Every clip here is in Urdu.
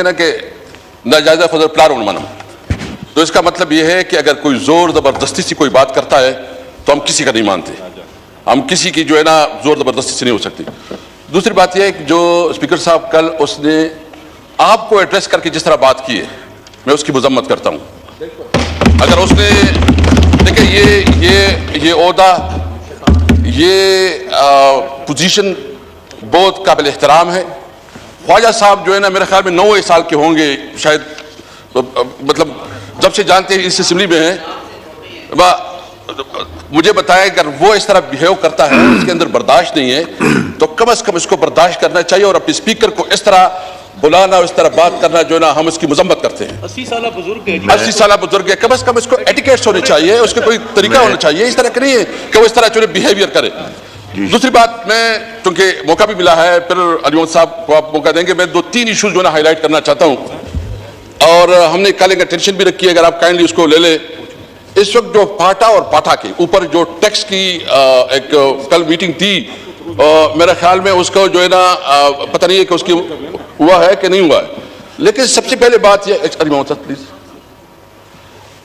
نا کہ ناجائزہ فضل پلارون منم، تو اس کا مطلب یہ ہے کہ اگر کوئی زور زبردستی سے کوئی بات کرتا ہے تو ہم کسی کا نہیں مانتے، ہم کسی کی جو ہے نا زور زبردستی سے نہیں ہو سکتی۔ دوسری بات یہ ہے کہ جو اسپیکر صاحب کل اس نے آپ کو ایڈریس کر کے جس طرح بات کی ہے میں اس کی مذمت کرتا ہوں۔ اگر اس نے دیکھیں یہ عہدہ، یہ پوزیشن بہت قابل احترام ہے۔ خواجہ صاحب جو ہے نا میرے خیال میں 90 سال کے ہوں گے شاید، مطلب جب سے جانتے ہیں اس اسمبلی میں ہیں، مجھے بتائیں اگر وہ اس طرح بیہیو کرتا ہے، اس کے اندر برداشت نہیں ہے، تو کم از کم اس کو برداشت کرنا چاہیے اور اپنے اسپیکر کو اس طرح بلانا، اس طرح بات کرنا جو ہے نا ہم اس کی مذمت کرتے ہیں۔ 80 سالہ بزرگ ہے، 80 سالہ بزرگ ہے، کم از کم اس کو ایٹیکیٹس ہونے چاہیے، اس کے کوئی طریقہ ہونا چاہیے، اس طرح کہ نہیں ہے کہ وہ اس طرح جو بیہیویئر کرے۔ دوسری بات، میں چونکہ موقع بھی ملا ہے، پھر علی محمد صاحب کو آپ موقع دیں گے، میں 2-3 ایشوز جو ہے نا ہائی لائٹ کرنا چاہتا ہوں، اور ہم نے کالنگ اٹینشن بھی رکھی ہے، اگر آپ کائنڈلی اس کو لے لیں۔ اس وقت جو پاٹا اور پاٹا کے اوپر جو ٹیکس کی ایک کل میٹنگ تھی، میرے خیال میں اس کو جو ہے نا پتہ نہیں ہے کہ اس کی ہوا ہے کہ نہیں ہوا ہے، لیکن سب سے پہلے بات یہ علی محمد صاحب پلیز،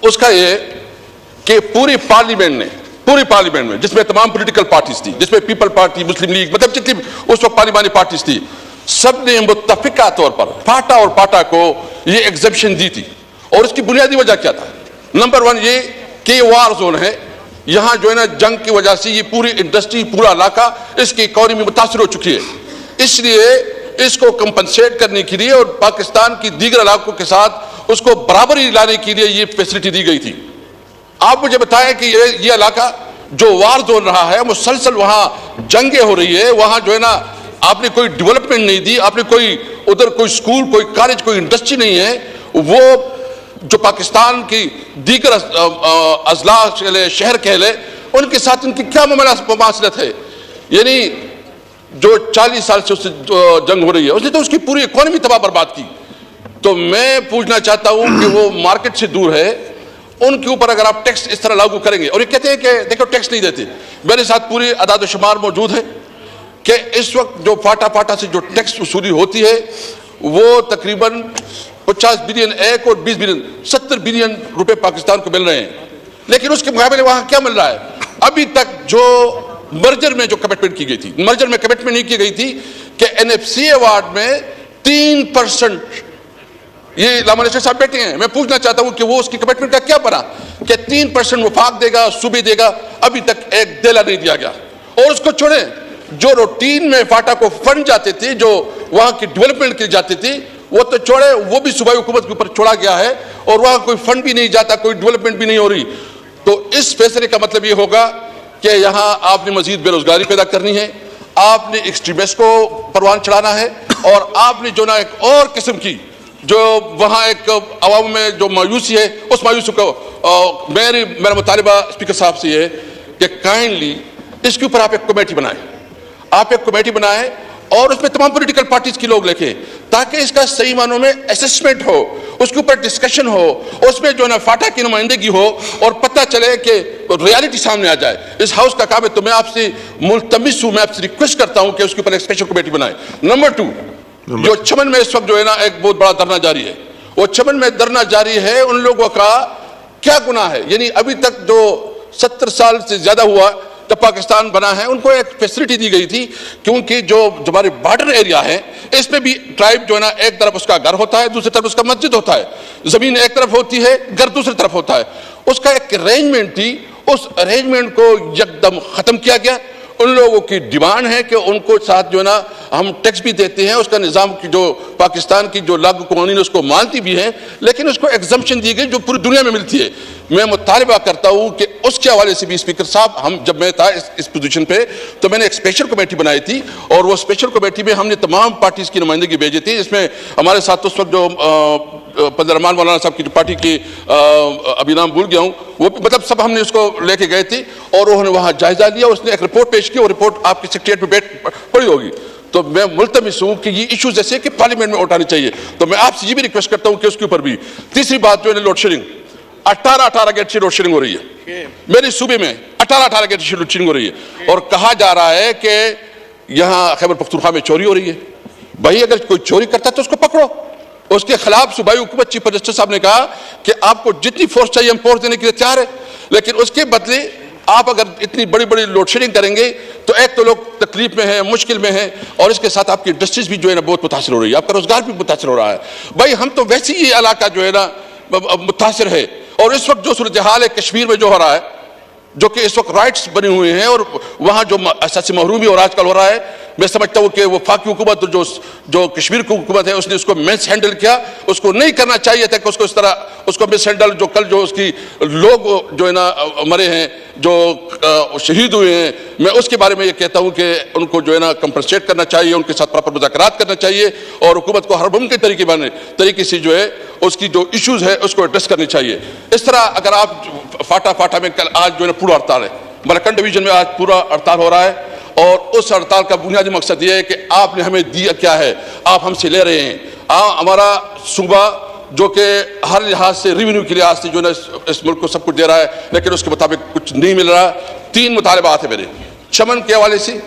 اس کا یہ کہ پوری پارلیمنٹ میں جس میں تمام پولیٹیکل پارٹیز تھی، جس میں پیپل پارٹی، مسلم لیگ، مطلب جتنی اس وقت پارلیمانی پارٹیز تھی، سب نے متفقہ طور پر پاٹا اور پاٹا کو یہ ایگزمپشن دی تھی۔ اور اس کی بنیادی وجہ کیا تھا؟ نمبر 1 یہ کہ وار زون ہے، یہاں جو ہے نا جنگ کی وجہ سے یہ پوری انڈسٹری، پورا علاقہ، اس کی اکانومی متاثر ہو چکی ہے، اس لیے اس کو کمپنسیٹ کرنے کے لیے اور پاکستان کی دیگر علاقوں کے ساتھ اس کو برابری لانے کے لیے یہ فیسلٹی دی گئی تھی۔ آپ مجھے بتائیں کہ یہ علاقہ جو وار زون رہا ہے، مسلسل وہاں جنگیں ہو رہی ہے، وہاں جو ہے نا آپ نے کوئی ڈیولپمنٹ نہیں دی، آپ نے کوئی ادھر کوئی سکول، کوئی کالج، کوئی انڈسٹری نہیں ہے۔ وہ جو پاکستان کی دیگر اضلاع شہر کہہ لے، ان کے ساتھ ان کی کیا مماثلت ہے؟ یعنی جو 40 سال سے اس سے جنگ ہو رہی ہے، اس نے تو اس کی پوری اکانومی تباہ برباد کی۔ تو میں پوچھنا چاہتا ہوں کہ وہ مارکیٹ سے دور ہے، ان کے اوپر اگر آپ ٹیکس اس طرح لاگو کریں گے، اور یہ کہتے ہیں کہ دیکھو ٹیکس نہیں دیتے، میرے ساتھ پوری اعداد و شمار موجود ہے کہ اس وقت جو پاٹا سے جو ٹیکس وصولی ہوتی ہے وہ تقریباً 50 بلین ایک اور 20 بلین 70 بلین روپے پاکستان کو مل رہے ہیں، لیکن اس کے مقابلے وہاں کیا مل رہا ہے؟ ابھی تک جو مرجر میں جو کمٹمنٹ کی گئی تھی، مرجر میں کمٹمنٹ نہیں کی گئی تھی کہ NFC ایوارڈ میں 3%، یہ علامہ نشر صاحب بیٹھے ہیں، میں پوچھنا چاہتا ہوں کہ وہ اس کی کمٹمنٹ کا کیا بنا کہ 3% وفاق دے گا، صوبے دے گا، ابھی تک ایک دیلا نہیں دیا گیا۔ اور اس کو چھوڑیں، جو روٹین میں فاٹا کو فنڈ جاتے تھے، جو وہاں کی ڈیولپمنٹ کے جاتے تھے، وہ تو چھوڑے، وہ بھی صوبائی حکومت کے اوپر چھوڑا گیا ہے، اور وہاں کوئی فنڈ بھی نہیں جاتا، کوئی ڈیولپمنٹ بھی نہیں ہو رہی۔ تو اس فیصلے کا مطلب یہ ہوگا کہ یہاں آپ نے مزید بے روزگاری پیدا کرنی ہے، آپ نے ایکسٹریمسٹ کو پروان چڑھانا ہے، اور آپ نے جو نا ایک اور قسم کی جو وہاں ایک عوام میں جو مایوسی ہے، اس مایوسی کو میرا مطالبہ اسپیکر صاحب سے یہ ہے کہ کائنڈلی اس کے اوپر آپ ایک کمیٹی بنائیں، آپ ایک کمیٹی بنائیں اور اس میں تمام پولیٹیکل پارٹیز کی لوگ لکھیں، تاکہ اس کا صحیح معنوں میں اسسمنٹ ہو، اس کے اوپر ڈسکشن ہو، اس میں جو نا فاٹا کی نمائندگی ہو، اور پتہ چلے کہ ریالٹی سامنے آ جائے۔ اس ہاؤس کا کام ہے، تو میں آپ سے ملتمس ہوں، میں آپ سے ریکویسٹ کرتا ہوں کہ اس کے اوپر ایک اسپیشل کمیٹی بنائیں۔ نمبر 2، جو چمن میں اس وقت جو ہے نا ایک بہت بڑا دھرنا جاری ہے، وہ چمن میں دھرنا جاری ہے، ان لوگوں کا کیا گناہ ہے؟ یعنی ابھی تک جو 70 سال سے زیادہ ہوا جب پاکستان بنا ہے، ان کو ایک فیسلٹی دی گئی تھی، کیونکہ جو ہمارے بارڈر ایریا ہے، اس میں بھی ٹرائب جو ہے نا ایک طرف اس کا گھر ہوتا ہے، دوسری طرف اس کا مسجد ہوتا ہے، زمین ایک طرف ہوتی ہے، گھر دوسری طرف ہوتا ہے، اس کا ایک ارینجمنٹ تھی، اس ارینجمنٹ کو یکدم ختم کیا گیا۔ ان لوگوں کی ڈیمانڈ ہے کہ ان کو ساتھ جو ہے نا ہم ٹیکس بھی دیتے ہیں، اس کا نظام کی جو پاکستان کی جو لاگو قوانین اس کو مانتی بھی ہیں، لیکن اس کو ایگزمپشن دی گئی جو پوری دنیا میں ملتی ہے۔ میں مطالبہ کرتا ہوں کہ اس کے حوالے سے بھی اسپیکر صاحب، جب میں تھا اس پوزیشن پہ، تو میں نے ایک اسپیشل کمیٹی بنائی تھی، اور وہ اسپیشل کمیٹی میں ہم نے تمام پارٹیز کی نمائندگی بھیجی تھی۔ اس میں ہمارے ساتھ اس وقت جو فضل الرحمان مولانا صاحب کی جو پارٹی کی ابھی نام بھول گیا ہوں، وہ مطلب سب ہم نے اس کو لے کے گئے تھے، اور انہوں نے وہاں جائزہ لیا، اس نے ایک رپورٹ پیش کی، اور رپورٹ آپ کی سیکریٹریٹ میں پڑی ہوگی۔ تو میں ملتمس ہوں کہ یہ ایشوز ایسے کہ پارلیمنٹ میں اٹھانے چاہیے، تو میں آپ سے یہ بھی ریکویسٹ کرتا ہوں کہ اس کے اوپر بھی۔ تیسری بات جو ہے لوڈ شیڈنگ، 18 گیٹ سے لوڈ شیڈنگ ہو رہی ہے میرے صوبے میں، 18 گیٹ سے لوڈ شیڈنگ ہو رہی ہے، اور کہا جا رہا ہے کہ یہاں خیبر پختونخوا میں چوری ہو رہی ہے۔ بھائی اگر کوئی چوری کرتا ہے تو اس کو پکڑو، اس کے خلاف صوبائی حکومت چیف منسٹر صاحب نے کہا کہ آپ کو جتنی فورس چاہیے ہم فورس دینے کے لیے تیار ہے، لیکن اس کے بدلے آپ اگر اتنی بڑی بڑی لوڈ شیڈنگ کریں گے تو ایک تو لوگ تکلیف میں ہیں، مشکل میں ہیں، اور اس کے ساتھ آپ کی انڈسٹریز بھی جو ہے نا بہت متاثر ہو رہی ہے، آپ کا روزگار بھی متاثر ہو رہا ہے. بھائی ہم تو ویسے ہی یہ علاقہ جو ہے نا متاثر ہے، اور اس وقت جو صورتحال ہے کشمیر میں جو ہو رہا ہے، جو کہ اس وقت رائٹس بنے ہوئے ہیں اور وہاں جو اساسی محرومی اور آج کل ہو رہا ہے، میں سمجھتا ہوں کہ وہ وفاقی حکومت جو کشمیر کی حکومت ہے اس نے اس کو مس ہینڈل کیا. اس کو نہیں کرنا چاہیے تھا کہ اس کو اس طرح اس کو مس ہینڈل. جو کل جو اس کی لوگ جو ہے نا مرے ہیں، جو شہید ہوئے ہیں، میں اس کے بارے میں یہ کہتا ہوں کہ ان کو جو ہے نا کمپنسیٹ کرنا چاہیے، ان کے ساتھ پراپر مذاکرات کرنا چاہیے، اور حکومت کو ہر ممکن طریقے سے جو ہے اس کی جو ایشوز ہے اس کو ایڈریس کرنی چاہیے. اس طرح اگر آپ فاٹا میں کل آج جو ہے نا پورا ہڑتال ہے، ملکنڈ ڈویژن میں آج پورا ہڑتال ہو رہا ہے، اور اس ہڑتال کا بنیادی مقصد یہ ہے کہ آپ نے ہمیں دیا کیا ہے، آپ ہم سے لے رہے ہیں. ہمارا صوبہ جو کہ ہر لحاظ سے ریونیو کے لحاظ سے جو ہے نا اس ملک کو سب کچھ دے رہا ہے، لیکن اس کے مطابق کچھ نہیں مل رہا. 3 مطالبات ہیں میرے، چمن کے حوالے سے،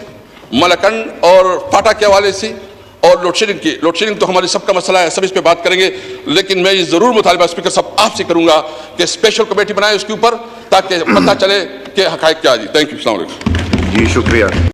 ملکنڈ اور فاٹا کے حوالے سے، اور لوڈ شیڈنگ کی. لوڈ شیڈنگ تو ہمارے سب کا مسئلہ ہے، سب اس پہ بات کریں گے، لیکن میں یہ ضرور مطالبہ اسپیکر صاحب آپ سے کروں گا کہ اسپیشل کمیٹی بنائے اس کے اوپر، تاکہ پتہ چلے کہ حقائق کیا ہے. جی تھینک یو، السلام علیکم. جی شکریہ.